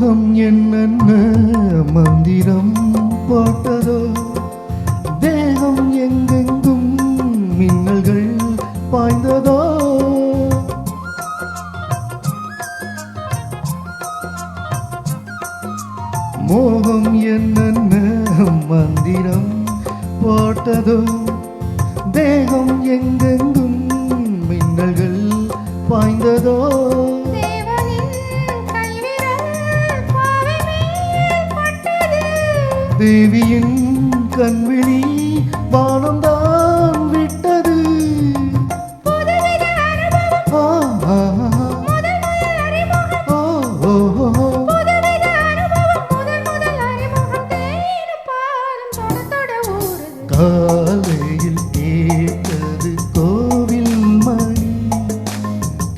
மோகம் என்னென்ன மந்திரம் போட்டதோ, தேகம் எங்கெங்கும் மின்னல்கள் பாய்ந்ததோ. மோகம் என்னென்ன மந்திரம் போட்டதோ, தேகம் எங்கெங்கும் மின்னல்கள் பாய்ந்ததோ. தேவியின் கண்விழி வானம்தான் விட்டது. காலையில் கேட்டது கோவில் மணி,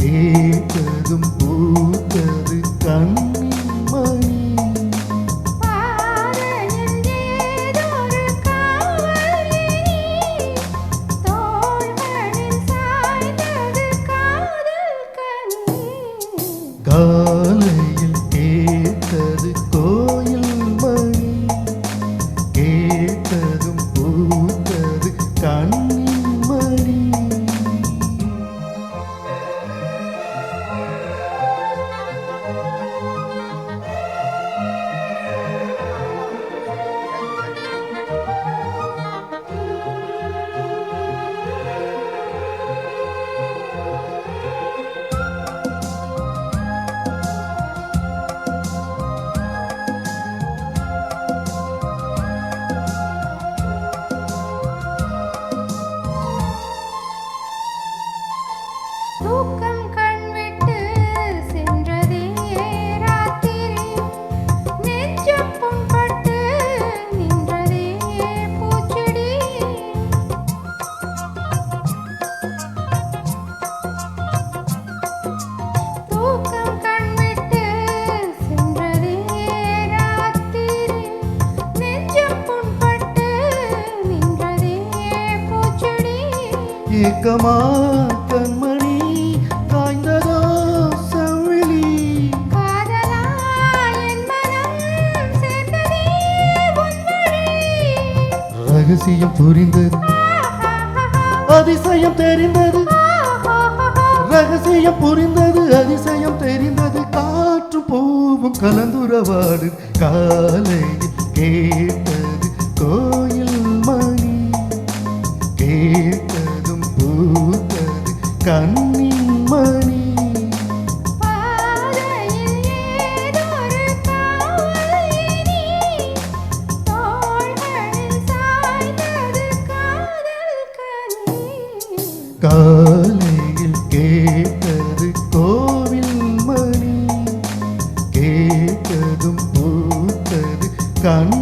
கேட்டதும் பூத்தது கண்ணின் மணி. காலையில் கேட்டது கோயில் மணி, கேட்டதும் பூத்தது கண்ணின் மணி. தூக்கம் கண்விட்டு சென்றதே ராத்திரி, நெஞ்சம் புண்பட்டு நின்றதே பூச்செடி. தூக்கம் கண்விட்டு சென்றதே ராத்திரி, நெஞ்சம் புண்பட்டு நின்றதே பூச்செடி. ஏக்கமா கண்மணி காய்ந்ததோ செவ்விழி, காதலா என் மனம் சேர்ந்ததே உன் வழி. ரகசியம் புரிந்தது, அதிசயம் தெரிந்தது. ரகசியம் புரிந்தது, அதிசயம் தெரிந்தது. காற்றும் பூவும் கலந்துறவாடு. காலையில் கேட்டது கோயில் மணி, கேட்டதும் பூத்தது கண்ணின் மணி. பாதையில் ஏதொரு காவல் இனி, தோள்களில் சாய்ந்தது காதல் கனி. காலையில் கேட்டது கோவில் மணி, கேட்டதும் பூத்தது கண்